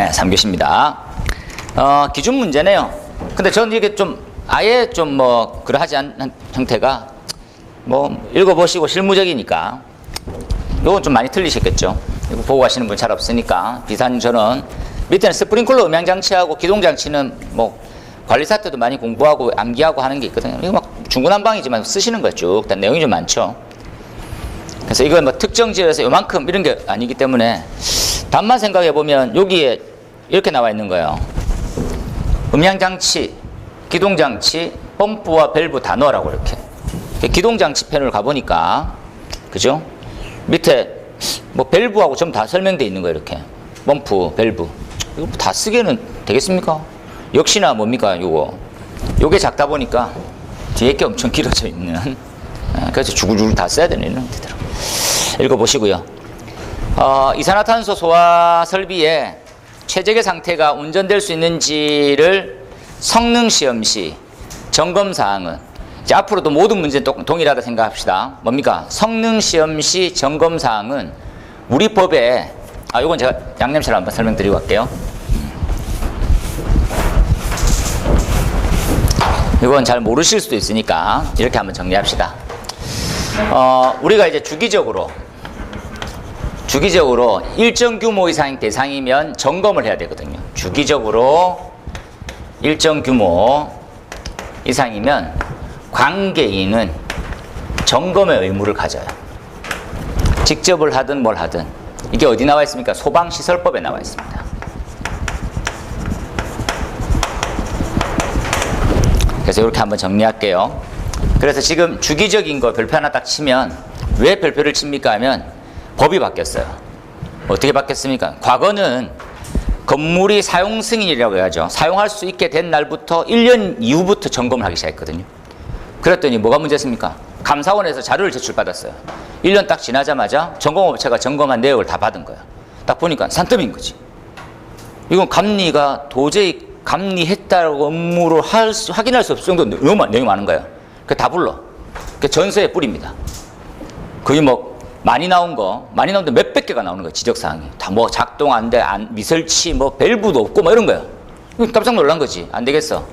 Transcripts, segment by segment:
네, 3교시입니다. 기준 문제네요. 근데 저는 이게 좀 아예 좀 뭐 그러하지 않은 형태가 뭐 읽어보시고 실무적이니까 요건 좀 많이 틀리셨겠죠. 이거 보고 가시는 분 잘 없으니까 비슷한 저는 밑에는 스프링클러 음향장치하고 기동장치는 뭐 관리사 때도 많이 공부하고 암기하고 하는 게 있거든요. 이거 막 중구난방이지만 쓰시는 거예요. 쭉 일단 내용이 좀 많죠. 그래서 이건 뭐 특정 지역에서 요만큼 이런 게 아니기 때문에 답만 생각해 보면 여기에 이렇게 나와 있는 거예요. 음향장치, 기동장치, 펌프와 밸브 다 넣으라고 이렇게. 기동장치 패널 가보니까 그죠? 밑에 뭐 밸브하고 전부 다 설명되어 있는 거예요. 이렇게 펌프, 밸브 이거 다 쓰기에는 되겠습니까? 역시나 뭡니까 요게 작다 보니까 뒤에 게 엄청 길어져 있는 그래서 주글주글 다 써야 되는 형태더라고요. 읽어보시고요. 이산화탄소 소화 설비에 최적의 상태가 운전될 수 있는지를 성능 시험 시 점검 사항은 이제 앞으로도 모든 문제는 동일하다 생각합시다. 뭡니까? 성능 시험 시 점검 사항은 우리 법에 요건 제가 양념처럼 한번 설명드리고 갈게요. 이건 잘 모르실 수도 있으니까 이렇게 한번 정리합시다. 우리가 이제 주기적으로 일정 규모 이상의 대상이면 점검을 해야 되거든요. 주기적으로 일정 규모 이상이면 관계인은 점검의 의무를 가져요. 직접을 하든 뭘 하든. 이게 어디 나와 있습니까? 소방시설법에 나와 있습니다. 그래서 이렇게 한번 정리할게요. 그래서 지금 주기적인 거 별표 하나 딱 치면 왜 별표를 칩니까 하면 법이 바뀌었어요. 어떻게 바뀌었습니까? 과거는 건물이 사용 승인이라고 해야죠. 사용할 수 있게 된 날부터 1년 이후부터 점검을 하기 시작했거든요. 그랬더니 뭐가 문제였습니까? 감사원에서 자료를 제출받았어요. 1년 딱 지나자마자 점검업체가 점검한 내역을 다 받은 거예요. 딱 보니까 산더미인 거지. 이건 감리가 도저히 감리했다고 업무로 확인할 수 없을 정도로 너무 내용이 많은 거예요. 그 다 불러. 그 전서에 뿌립니다. 거의 뭐 많이 나오는데 몇백 개가 나오는 거예요. 지적사항이. 다 뭐 작동 안 돼, 미설치, 뭐 밸브도 없고 뭐 이런 거예요. 깜짝 놀란 거지. 안 되겠어.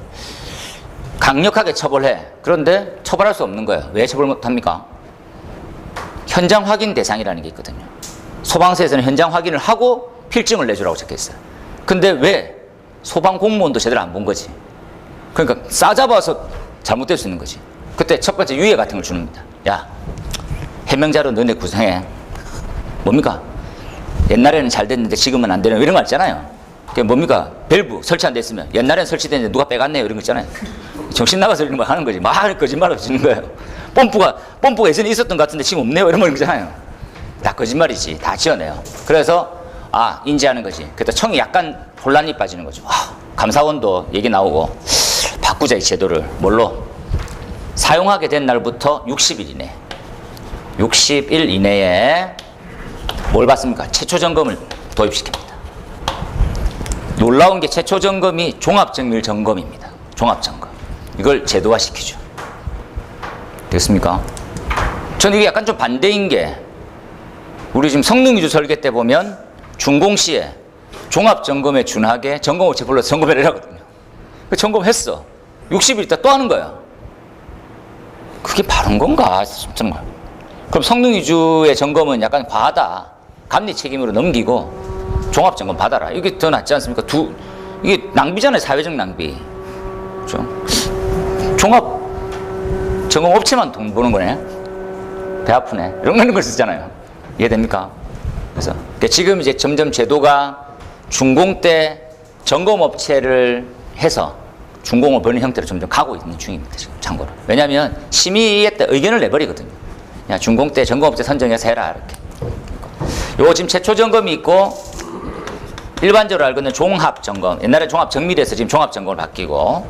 강력하게 처벌해. 그런데 처벌할 수 없는 거예요. 왜 처벌 못합니까? 현장 확인 대상이라는 게 있거든요. 소방서에서는 현장 확인을 하고 필증을 내주라고 적혀있어요. 근데 왜? 소방 공무원도 제대로 안 본 거지. 그러니까 싸잡아서 잘못될 수 있는 거지. 그때 첫 번째 유예 같은 걸 주는 겁니다. 야, 해명자료 너네 구성해. 뭡니까? 옛날에는 잘 됐는데 지금은 안 되는 이런 거 있잖아요. 그게 뭡니까? 밸브 설치 안 됐으면 옛날에는 설치됐는데 누가 빼갔네요 이런 거 있잖아요. 정신 나가서 이런 거 하는 거지. 막 거짓말을 치는 거예요. 펌프가 예전에 있었던 것 같은데 지금 없네요 이런 거 있잖아요. 다 거짓말이지. 다 지어내요. 그래서 인지하는 거지. 그때 청이 약간 혼란이 빠지는 거죠. 감사원도 얘기 나오고 바꾸자 이 제도를. 뭘로? 사용하게 된 날부터 60일 이내 60일 이내에 뭘 받습니까? 최초 점검을 도입시킵니다. 놀라운 게 최초 점검이 종합정밀 점검입니다. 종합점검. 이걸 제도화시키죠. 됐습니까? 저는 이게 약간 좀 반대인 게 우리 지금 성능위주 설계 때 보면 준공시에 종합점검에 준하게 점검업체 불러서 점검해라거든요. 점검했어. 60일 있다 또 하는 거야. 그게 바른 건가? 정말. 그럼 성능 위주의 점검은 약간 과하다. 감리 책임으로 넘기고 종합점검 받아라. 이게 더 낫지 않습니까? 이게 낭비잖아요. 사회적 낭비. 그렇죠? 종합점검 업체만 돈 버는 거네. 배 아프네. 이런 걸 쓰잖아요. 이해됩니까? 그래서 지금 이제 점점 제도가 준공 때 점검업체를 해서 준공을 버는 형태로 점점 가고 있는 중입니다. 지금 참고로. 왜냐하면 심의에 때 의견을 내버리거든요. 야, 준공 때 점검업체 선정해서 해라 이렇게. 요거 지금 최초 점검이 있고 일반적으로 알고 있는 종합 점검. 옛날에 종합 정밀에서 지금 종합 점검을 바뀌고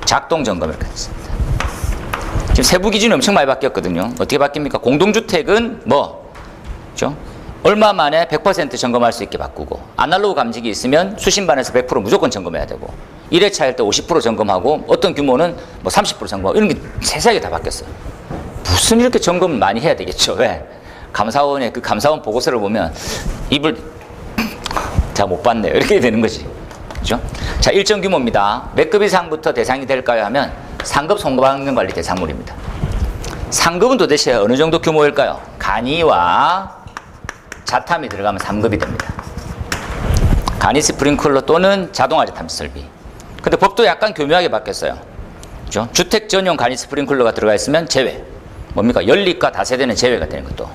작동 점검 이렇게 됐습니다. 지금 세부 기준이 엄청 많이 바뀌었거든요. 어떻게 바뀝니까? 공동주택은 그렇죠? 얼마 만에 100% 점검할 수 있게 바꾸고 아날로그 감지기 있으면 수신반에서 100% 무조건 점검해야 되고 1회차일 때 50% 점검하고 어떤 규모는 30% 점검하고 이런 게 세세하게 다 바뀌었어요. 무슨 이렇게 점검을 많이 해야 되겠죠. 왜? 감사원의 그 감사원 보고서를 보면 입을 자, 못 받네요. 이렇게 되는 거지. 그죠? 자, 일정 규모입니다. 몇 급 이상부터 대상이 될까요? 하면 상급 소방안전관리 대상물입니다. 상급은 도대체 어느 정도 규모일까요? 간이와 자탐이 들어가면 3급이 됩니다. 간이 스프링클러 또는 자동화 자탐 설비. 근데 법도 약간 교묘하게 바뀌었어요. 그죠? 주택 전용 간이 스프링클러가 들어가 있으면 제외. 뭡니까? 연립과 다세대는 제외가 되는 것도.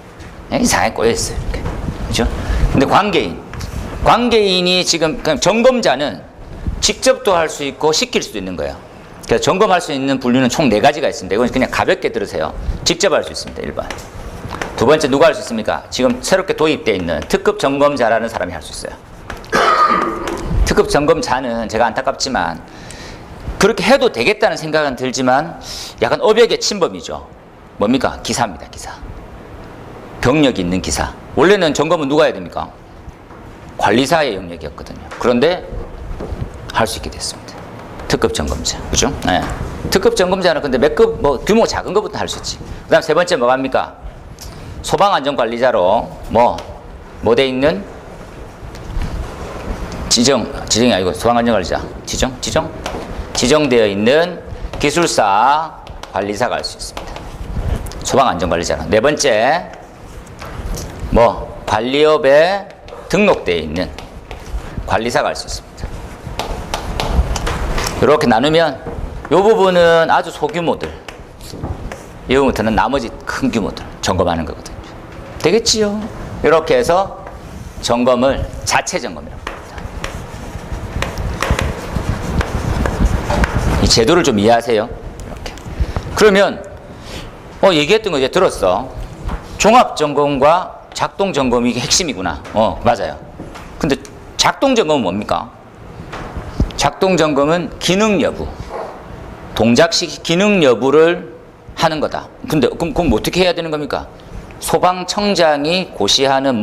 이상하게 꼬여있어요. 이렇게. 그죠? 근데 관계인이 지금 그냥 점검자는 직접도 할 수 있고 시킬 수도 있는 거예요. 그래서 점검할 수 있는 분류는 총 4가지가 있습니다. 이건 그냥 가볍게 들으세요. 직접 할 수 있습니다. 1번. 두 번째 누가 할 수 있습니까? 지금 새롭게 도입되어 있는 특급 점검자라는 사람이 할 수 있어요. 특급 점검자는 제가 안타깝지만 그렇게 해도 되겠다는 생각은 들지만 약간 업역의 침범이죠. 뭡니까? 기사입니다. 기사. 경력이 있는 기사. 원래는 점검은 누가 해야 됩니까? 관리사의 영역이었거든요. 그런데 할 수 있게 됐습니다. 특급 점검자. 그죠? 네. 특급 점검자는 근데 몇 급, 규모 작은 것부터 할 수 있지. 그 다음 세 번째 뭐가 합니까? 소방안전관리자로 뭐 돼 있는? 지정이 아니고 소방안전관리자. 지정되어 있는 기술사, 관리사가 할 수 있습니다. 소방안전관리자로. 네 번째, 관리업에 등록되어 있는 관리사가 할 수 있습니다. 이렇게 나누면 이 부분은 아주 소규모들, 이 부분부터는 나머지 큰 규모들 점검하는 거거든요. 되겠지요? 이렇게 해서 점검을 자체 점검이라고 합니다. 이 제도를 좀 이해하세요. 이렇게. 그러면 얘기했던 거 이제 들었어. 종합점검과 작동점검이 이게 핵심이구나. 맞아요. 근데 작동점검은 뭡니까? 작동점검은 기능 여부, 동작식 기능 여부를 하는 거다. 근데 그럼 어떻게 해야 되는 겁니까? 소방청장이 고시하는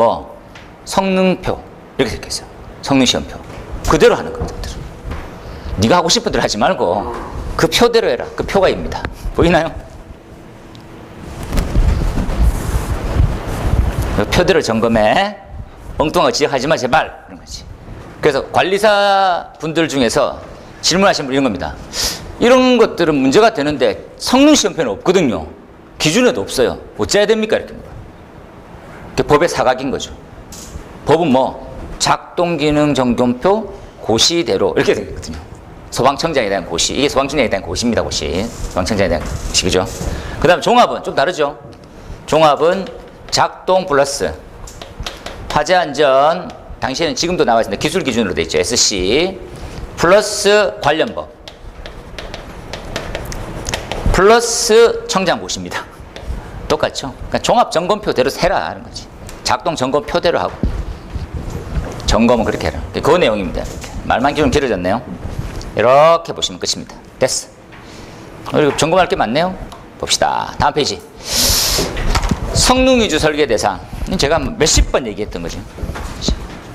성능표 이렇게 됐겠어요. 성능시험표 그대로 하는 겁니다. 네가 하고 싶은 대로 하지 말고 그 표대로 해라. 그 표가 입니다. 보이나요? 그 표대로 점검해. 엉뚱한 거 지적하지 마 제발. 그런 거지. 그래서 관리사 분들 중에서 질문하신 분 이런 겁니다. 이런 것들은 문제가 되는데 성능시험표는 없거든요. 기준에도 없어요. 어째야 됩니까? 이렇게 물어요. 법의 사각인 거죠. 법은 작동기능점검표 고시대로 이렇게 되거든요. 소방청장에 대한 고시. 이게 소방청장에 대한 고시입니다. 고시. 소방청장에 대한 고시. 그죠? 그 다음 종합은 좀 다르죠. 종합은 작동 플러스 화재안전, 당시에는 지금도 나와 있습니다. 기술 기준으로 되어 있죠. SC 플러스 관련법 플러스 청장 고시입니다. 똑같죠? 그러니까 종합점검표대로 해라 하는 거지. 작동점검표대로 하고 점검은 그렇게 해라. 그 내용입니다. 이렇게. 말만 좀 길어졌네요. 이렇게 보시면 끝입니다. 됐어. 그리고 점검할 게 많네요. 봅시다. 다음 페이지. 성능위주 설계 대상. 제가 몇십 번 얘기했던 거죠.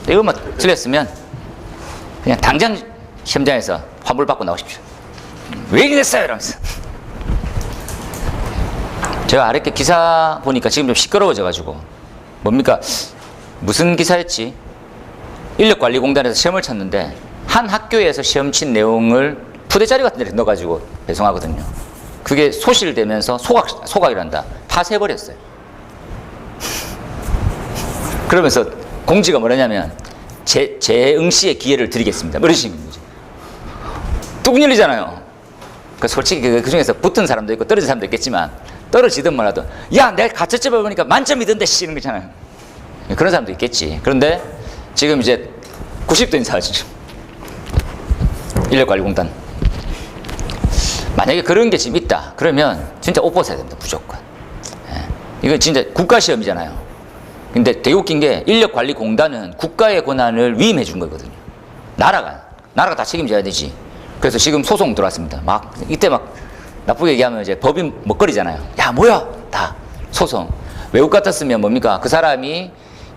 이거만 틀렸으면 그냥 당장 시험장에서 환불 받고 나오십시오. 왜 이렇게 됐어요? 이러면서. 제가 아랫게 기사 보니까 지금 좀 시끄러워져가지고 뭡니까? 무슨 기사였지? 인력관리공단에서 시험을 쳤는데 한 학교에서 시험 친 내용을 푸대자리 같은 데 넣어가지고 배송하거든요. 그게 소실되면서 소각이란다. 파쇄해버렸어요. 그러면서 공지가 뭐냐면 재응시의 기회를 드리겠습니다. 뭐 이런 식인 거죠. 뚝 열리잖아요. 그 솔직히 그 중에서 붙은 사람도 있고 떨어진 사람도 있겠지만 떨어지든 뭐라도 야 내가 가채점 해보니까 만점이던데 이런 거잖아요. 그런 사람도 있겠지. 그런데 지금 이제 90도인 사실 인력관리공단 만약에 그런 게 지금 있다 그러면 진짜 옷 벗어야 됩니다. 무조건. 이거 진짜 국가시험이잖아요. 근데 되게 웃긴 게 인력관리공단은 국가의 권한을 위임해 준 거거든요. 나라가 다 책임져야 되지. 그래서 지금 소송 들어왔습니다. 이때 나쁘게 얘기하면 이제 법인 먹거리잖아요. 야 뭐야 다 소송. 외국 같았으면 뭡니까? 그 사람이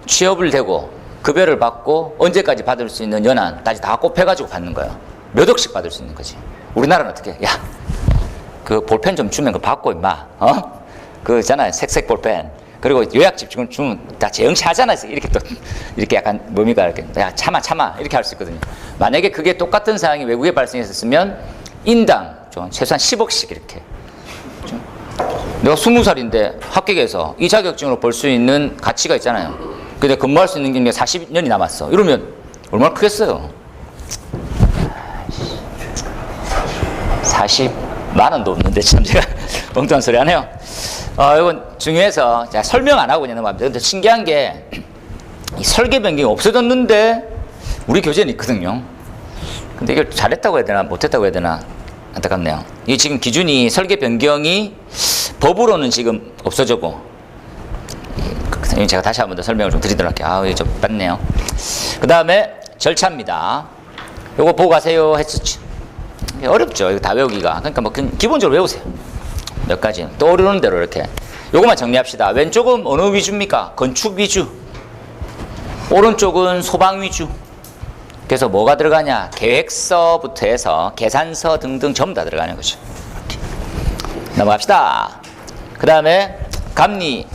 취업을 되고 급여를 받고 언제까지 받을 수 있는 연한까지 다 곱해가지고 받는 거예요. 몇 억씩 받을 수 있는 거지. 우리나라는 어떻게? 야 그 볼펜 좀 주면 그거 받고 임마. 그 있잖아요. 색색 볼펜. 그리고 요약 집중을 주면 다 재영치 하잖아요. 이렇게 또 이렇게 약간 뭡니까 이렇게 야 참아 이렇게 할 수 있거든요. 만약에 그게 똑같은 상황이 외국에 발생했었으면 인당 최소한 10억씩 이렇게. 그렇죠? 내가 20살인데 합격해서 이 자격증으로 벌 수 있는 가치가 있잖아요. 근데 근무할 수 있는 게 40년이 남았어. 이러면 얼마나 크겠어요. 40만 원도 없는데 참 제가 엉뚱한 소리 하네요. 이건 중요해서 제가 설명 안 하고 그냥 넘어갑니다. 근데 신기한 게 이 설계 변경이 없어졌는데 우리 교재는 있거든요. 근데 이걸 잘했다고 해야 되나 못했다고 해야 되나 안타깝네요. 이게 지금 기준이 설계 변경이 법으로는 지금 없어졌고, 제가 다시 한 번 더 설명을 좀 드리도록 할게요. 이게 좀 뺐네요. 그 다음에 절차입니다. 요거 보고 가세요 했었죠. 어렵죠. 이거 다 외우기가. 그러니까 뭐 기본적으로 외우세요. 몇 가지 떠오르는 대로 이렇게. 요것만 정리합시다. 왼쪽은 어느 위주입니까? 건축 위주. 오른쪽은 소방 위주. 그래서 뭐가 들어가냐? 계획서부터 해서 계산서 등등 전부 다 들어가는 거죠. 이렇게. 넘어갑시다. 그 다음에 감리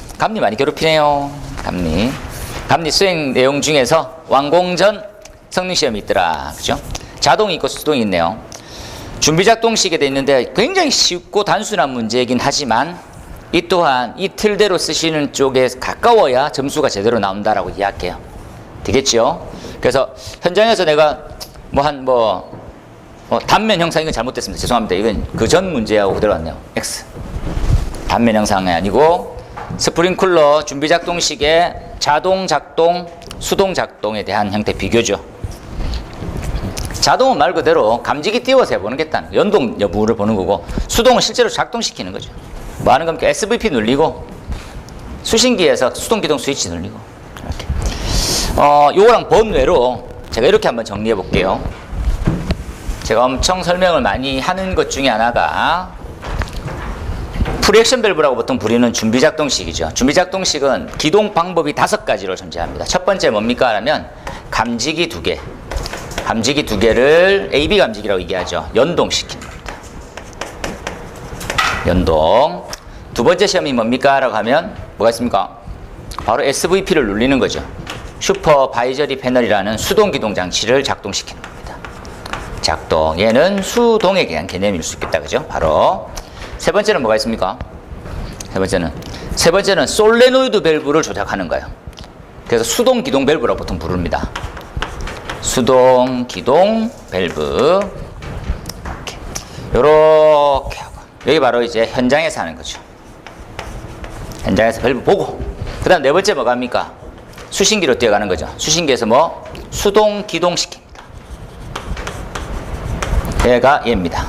많이 괴롭히네요. 감리 수행 내용 중에서 완공 전 성능시험이 있더라. 그죠? 자동이 있고 수동이 있네요. 준비작동식에 돼 있는데 굉장히 쉽고 단순한 문제이긴 하지만 이 또한 이 틀대로 쓰시는 쪽에 가까워야 점수가 제대로 나온다라고 이야기해요. 되겠죠? 그래서 현장에서 내가 단면 형상 이건 잘못됐습니다. 죄송합니다. 이건 그 전 문제하고 그대로 왔네요. X. 단면 형상이 아니고 스프링클러 준비작동식의 자동 작동, 수동 작동에 대한 형태 비교죠. 자동은 말 그대로 감지기 띄워서 해보는 게 딴 연동 여부를 보는 거고, 수동은 실제로 작동시키는 거죠. 뭐 하는 겁니까? SVP 눌리고 수신기에서 수동기동 스위치 눌리고 이렇게. 요거랑 번외로 제가 이렇게 한번 정리해 볼게요. 제가 엄청 설명을 많이 하는 것 중에 하나가 프리액션 밸브라고 보통 부르는 준비작동식이죠. 준비작동식은 기동 방법이 5가지로 존재합니다. 첫 번째 뭡니까? 하면 감지기 2개. 감지기 2개를 AB 감지기라고 얘기하죠. 연동시키는 겁니다. 연동. 두 번째 시험이 뭡니까? 라고 하면 뭐가 있습니까? 바로 SVP를 눌리는 거죠. 슈퍼바이저리 패널이라는 수동기동 장치를 작동시키는 겁니다. 작동. 얘는 수동에 대한 개념일 수 있겠다. 그죠? 바로. 세 번째는 뭐가 있습니까? 세 번째는 솔레노이드 밸브를 조작하는 거예요. 그래서 수동 기동 밸브라고 보통 부릅니다. 수동 기동 밸브. 이렇게 하고 여기 바로 이제 현장에서 하는 거죠. 현장에서 밸브 보고, 그 다음 네 번째 뭐가 합니까? 수신기로 뛰어가는 거죠. 수신기에서 수동 기동 시킵니다. 얘가 얘입니다.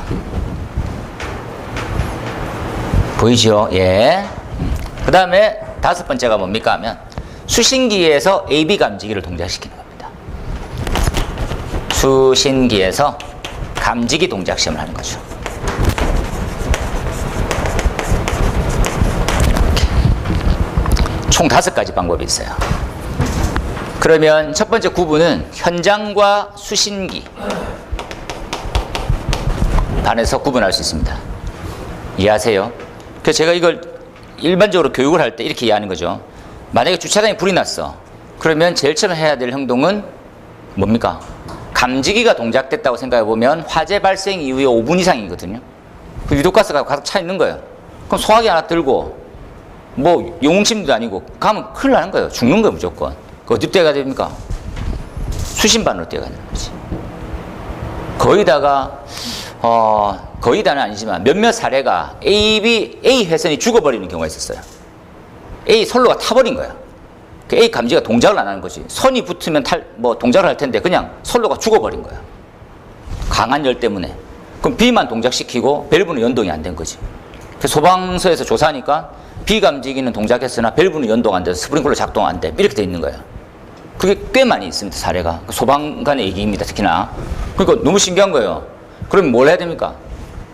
보이죠? 예. 그 다음에 5번째가 뭡니까 하면 수신기에서 AB 감지기를 동작시키는 겁니다. 수신기에서 감지기 동작 시험을 하는 거죠. 이렇게. 총 5가지 방법이 있어요. 그러면 첫 번째 구분은 현장과 수신기 반에서 구분할 수 있습니다. 이해하세요? 그래서 제가 이걸 일반적으로 교육을 할 때 이렇게 이해하는 거죠. 만약에 주차장에 불이 났어. 그러면 제일 처음 해야 될 행동은 뭡니까? 감지기가 동작됐다고 생각해 보면 화재 발생 이후에 5분 이상이거든요. 그 유독가스가 가득 차 있는 거예요. 그럼 소화기 하나 들고 영웅침도 아니고 가면 큰일 나는 거예요. 죽는 거예요, 무조건. 그 어디로 뛰어가야 됩니까? 수신반으로 뛰어가야 되는 거지. 거의 다는 아니지만 몇몇 사례가 A 회선이 죽어버리는 경우가 있었어요. A 선로가 타버린 거야. 그 A 감지가 동작을 안 하는 거지. 선이 붙으면 동작을 할 텐데 그냥 선로가 죽어버린 거야. 강한 열 때문에. 그럼 B만 동작시키고 밸브는 연동이 안 된 거지. 그 소방서에서 조사하니까 B 감지기는 동작했으나 밸브는 연동 안 돼서 스프링클러 작동 안 돼. 이렇게 돼 있는 거예요. 그게 꽤 많이 있습니다, 사례가. 소방관의 얘기입니다, 특히나. 그러니까 너무 신기한 거예요. 그럼 뭘 해야 됩니까?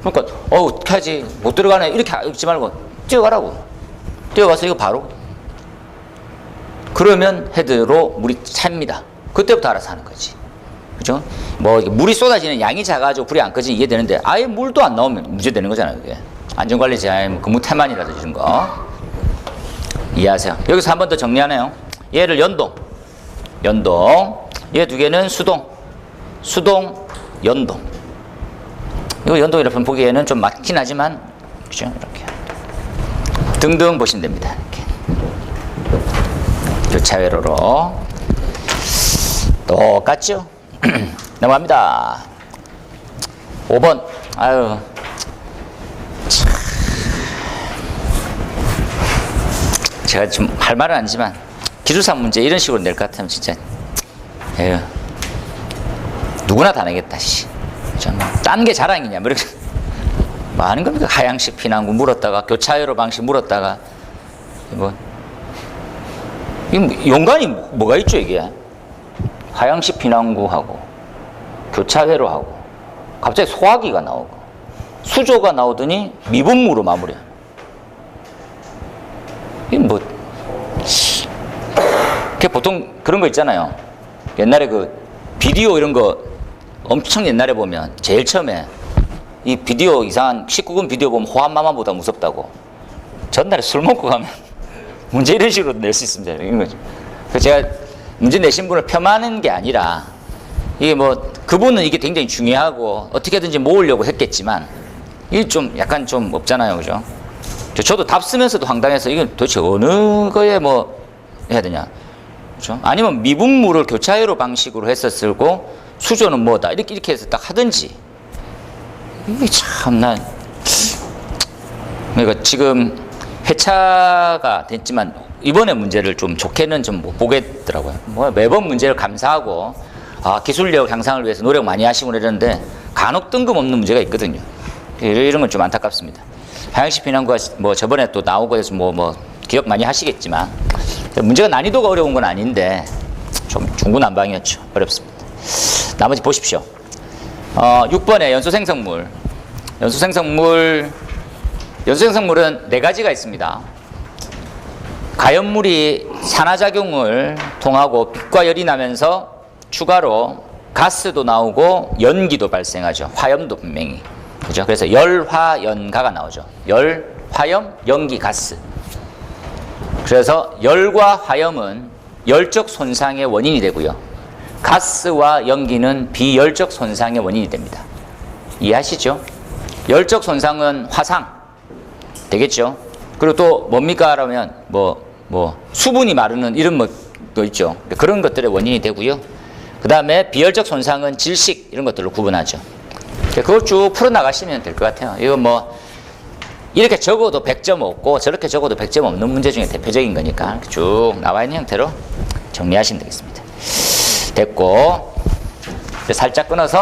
그러니까 어떻게 하지? 못 들어가네. 이렇게 읽지 말고 뛰어가라고. 뛰어가서 이거 바로. 그러면 헤드로 물이 찹니다. 그때부터 알아서 하는 거지. 그죠? 물이 쏟아지는 양이 작아지고 불이 안 꺼지면 이해되는데 아예 물도 안 나오면 문제되는 거잖아요, 그게. 안전관리자 근무 태만이라든지 이런 거. 이해하세요? 여기서 한 번 더 정리하네요. 얘를 연동, 얘 두 개는 수동, 연동. 이거 연동이라고 보기에는 좀 맞긴 하지만, 그죠? 이렇게 등등 보시면 됩니다. 이렇게 교차회로로 똑같죠? 넘어갑니다. 5번. 아유. 제가 좀 할 말은 아니지만 기술상 문제 이런 식으로 낼 것 같으면 진짜 에휴, 누구나 다 내겠다. 딴 게 자랑이냐 뭐 이렇게 뭐 하는 겁니까? 하향식 피난구 물었다가 교차회로 방식 물었다가 뭐 연관이 뭐가 있죠 이게? 하향식 피난구하고 교차회로 하고 갑자기 소화기가 나오고 수조가 나오더니 미분무로 마무리야. 이게 뭐 보통 그런 거 있잖아요. 옛날에 그 비디오 이런 거 엄청 옛날에 보면 제일 처음에 이 비디오 이상한 19금 비디오 보면 호환마마보다 무섭다고. 전날에 술 먹고 가면 문제 이런 식으로 낼 수 있습니다. 이런 거죠. 그래서 제가 문제 내신 분을 폄하하는 게 아니라 이게 뭐 그분은 이게 굉장히 중요하고 어떻게든지 모으려고 했겠지만 이게 좀 약간 좀 없잖아요. 그죠? 저도 답 쓰면서도 황당해서 이게 도대체 어느 거에 뭐 해야 되냐. 그렇죠? 아니면 미분무를 교차회로 방식으로 했었고 수조는 뭐다 이렇게 해서 딱 하든지. 이게 참 난 그러니까 지금 회차가 됐지만 이번에 문제를 좀 좋게는 좀 못 보겠더라고요. 뭐 매번 문제를 감사하고 기술력 향상을 위해서 노력 많이 하시고 이러는데 간혹 뜬금없는 문제가 있거든요. 이런 건 좀 안타깝습니다. 하향식 피난구가 뭐 저번에 또 나오고 해서 뭐 기억 많이 하시겠지만 문제가 난이도가 어려운 건 아닌데 좀 중구난방이었죠. 어렵습니다. 나머지 보십시오. 6번에 연소생성물. 연소생성물은 4가지가 있습니다. 가연물이 산화작용을 통하고 빛과 열이 나면서 추가로 가스도 나오고 연기도 발생하죠. 화염도 분명히. 그죠? 그래서 열화연가가 나오죠. 열, 화염, 연기, 가스. 그래서 열과 화염은 열적 손상의 원인이 되고요. 가스와 연기는 비열적 손상의 원인이 됩니다. 이해하시죠? 열적 손상은 화상 되겠죠. 그리고 또 뭡니까? 라면 수분이 마르는 이런 것도 있죠. 그런 것들의 원인이 되고요. 그 다음에 비열적 손상은 질식 이런 것들로 구분하죠. 그걸 쭉 풀어나가시면 될 것 같아요. 이거 뭐 이렇게 적어도 100점 없고 저렇게 적어도 100점 없는 문제 중에 대표적인 거니까 쭉 나와 있는 형태로 정리하시면 되겠습니다. 됐고 살짝 끊어서